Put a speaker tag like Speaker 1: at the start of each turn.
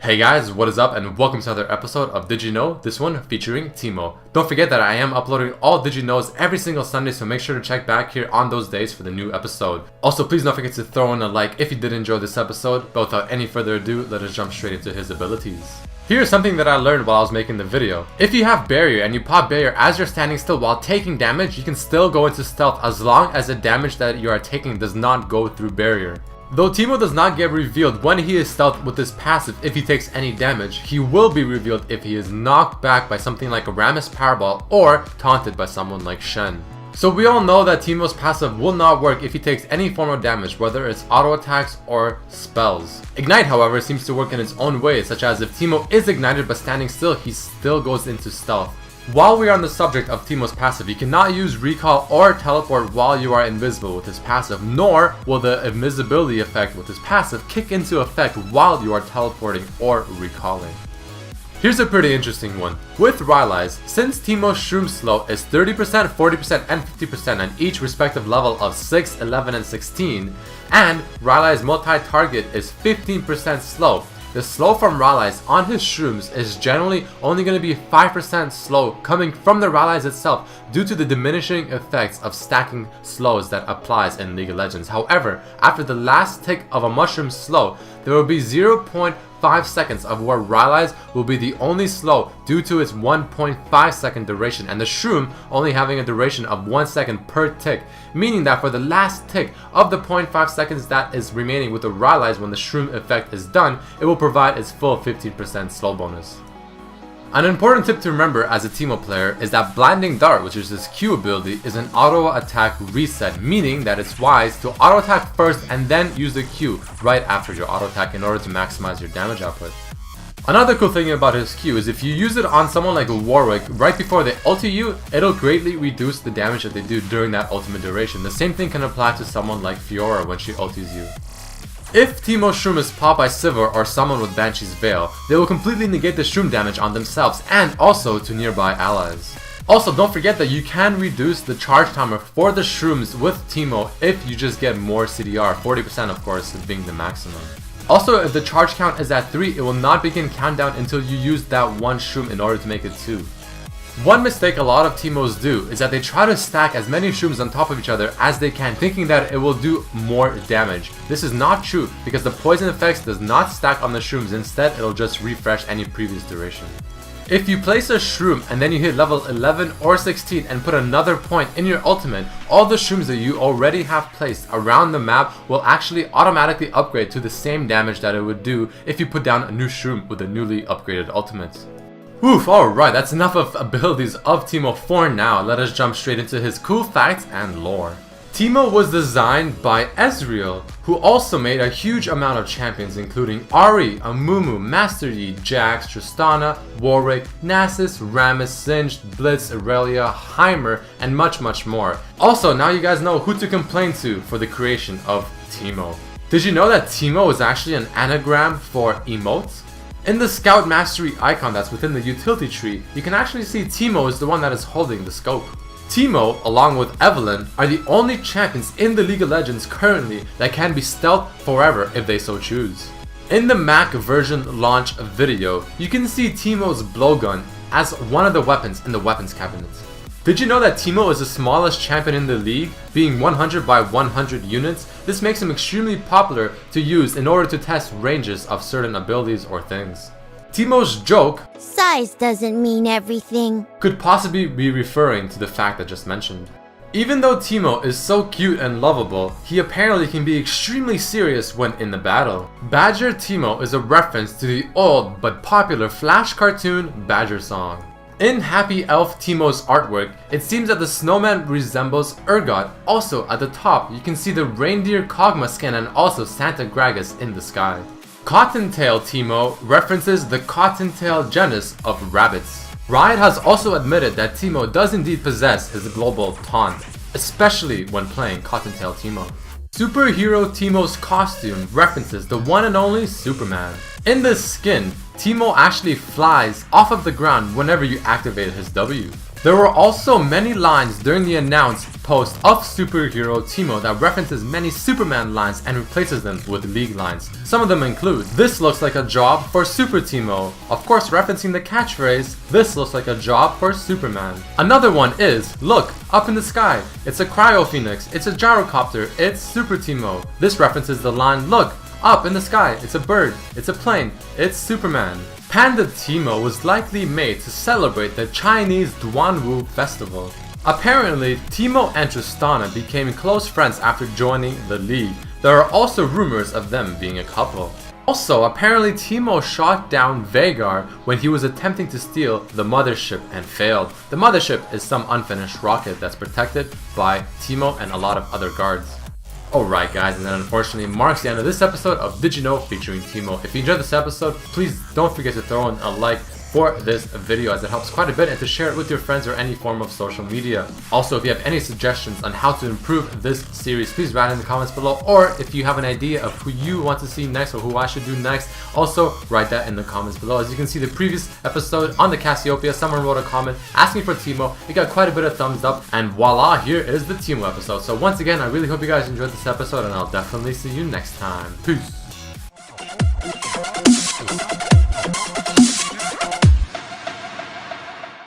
Speaker 1: Hey guys, what is up and welcome to another episode of Did You Know? This one featuring Teemo. Don't forget that I am uploading all Did You Knows every single Sunday, so make sure to check back here on those days for the new episode. Also, please don't forget to throw in a like if you did enjoy this episode, but without any further ado, let us jump straight into his abilities. Here's something that I learned while I was making the video. If you have barrier and you pop barrier as you're standing still while taking damage, you can still go into stealth as long as the damage that you are taking does not go through barrier. Though Teemo does not get revealed when he is stealth with his passive if he takes any damage, he will be revealed if he is knocked back by something like a Rammus Powerball or taunted by someone like Shen. So we all know that Teemo's passive will not work if he takes any form of damage, whether it's auto attacks or spells. Ignite, however, seems to work in its own way, such as if Teemo is ignited but standing still, he still goes into stealth. While we are on the subject of Teemo's passive, you cannot use recall or teleport while you are invisible with his passive, nor will the invisibility effect with his passive kick into effect while you are teleporting or recalling. Here's a pretty interesting one. With Rylai's, since Teemo's Shroom Slow is 30%, 40%, and 50% on each respective level of 6, 11, and 16, and Rylai's multi-target is 15% slow, the slow from Rylai's on his shrooms is generally only going to be 5% slow coming from the Rylai's itself due to the diminishing effects of stacking slows that applies in League of Legends. However, after the last tick of a mushroom slow, there will be 0.5 seconds of where Rylai's will be the only slow due to its 1.5 second duration and the shroom only having a duration of 1 second per tick, meaning that for the last tick of the 0.5 seconds that is remaining with the Rylai's when the shroom effect is done, it will provide its full 15% slow bonus. An important tip to remember as a Teemo player is that Blinding Dart, which is his Q ability, is an auto attack reset, meaning that it's wise to auto attack first and then use the Q right after your auto attack in order to maximize your damage output. Another cool thing about his Q is if you use it on someone like a Warwick right before they ulti you, it'll greatly reduce the damage that they do during that ultimate duration. The same thing can apply to someone like Fiora when she ultis you. If Teemo's Shroom is popped by Sivir or someone with Banshee's Veil, they will completely negate the Shroom damage on themselves and also to nearby allies. Also, don't forget that you can reduce the charge timer for the Shrooms with Teemo if you just get more CDR, 40% of course being the maximum. Also, if the charge count is at 3, it will not begin countdown until you use that one Shroom in order to make it 2. One mistake a lot of Teemos do is that they try to stack as many Shrooms on top of each other as they can, thinking that it will do more damage. This is not true because the poison effects does not stack on the Shrooms, instead it'll just refresh any previous duration. If you place a Shroom and then you hit level 11 or 16 and put another point in your ultimate, all the Shrooms that you already have placed around the map will actually automatically upgrade to the same damage that it would do if you put down a new Shroom with a newly upgraded ultimate. Oof, alright, that's enough of abilities of Teemo for now. Let us jump straight into his cool facts and lore. Teemo was designed by Ezreal, who also made a huge amount of champions including Ahri, Amumu, Master Yi, Jax, Tristana, Warwick, Nasus, Rammus, Singed, Blitz, Irelia, Heimer, and much more. Also, now you guys know who to complain to for the creation of Teemo. Did you know that Teemo is actually an anagram for emote? In the Scout Mastery icon that's within the utility tree, you can actually see Teemo is the one that is holding the scope. Teemo, along with Evelynn, are the only champions in the League of Legends currently that can be stealth forever if they so choose. In the Mac version launch video, you can see Teemo's blowgun as one of the weapons in the weapons cabinet. Did you know that Teemo is the smallest champion in the league, being 100 by 100 units? This makes him extremely popular to use in order to test ranges of certain abilities or things. Teemo's joke,
Speaker 2: "Size doesn't mean everything,"
Speaker 1: could possibly be referring to the fact I just mentioned. Even though Teemo is so cute and lovable, he apparently can be extremely serious when in the battle. Badger Teemo is a reference to the old but popular Flash cartoon Badger Song. In Happy Elf Teemo's artwork, it seems that the snowman resembles Urgot. Also at the top, you can see the reindeer Kog'Maw skin and also Santa Gragas in the sky. Cottontail Teemo references the cottontail genus of rabbits. Riot has also admitted that Teemo does indeed possess his global taunt, especially when playing Cottontail Teemo. Superhero Teemo's costume references the one and only Superman. In this skin, Teemo actually flies off of the ground whenever you activate his W. There were also many lines during the announced post of superhero Teemo that references many Superman lines and replaces them with League lines. Some of them include, "This looks like a job for Super Teemo," of course referencing the catchphrase, "This looks like a job for Superman." Another one is, "Look, up in the sky, it's a cryo phoenix, it's a gyrocopter, it's Super Teemo." This references the line, "Look, up in the sky, it's a bird, it's a plane, it's Superman." Panda Teemo was likely made to celebrate the Chinese Duanwu festival. Apparently, Teemo and Tristana became close friends after joining the League. There are also rumors of them being a couple. Also, apparently Teemo shot down Vagar when he was attempting to steal the mothership and failed. The mothership is some unfinished rocket that's protected by Teemo and a lot of other guards. Alright guys, and that unfortunately marks the end of this episode of Did You Know featuring Teemo. If you enjoyed this episode, please don't forget to throw in a like for this video, as it helps quite a bit, and to share it with your friends or any form of social media. Also, if you have any suggestions on how to improve this series, please write in the comments below, or if you have an idea of who you want to see next or who I should do next, also write that in the comments below. As you can see, the previous episode on the Cassiopeia, someone wrote a comment asking for Teemo. It got quite a bit of thumbs up, and voila, here is the Teemo episode. So once again, I really hope you guys enjoyed this episode, and I'll definitely see you next time. Peace!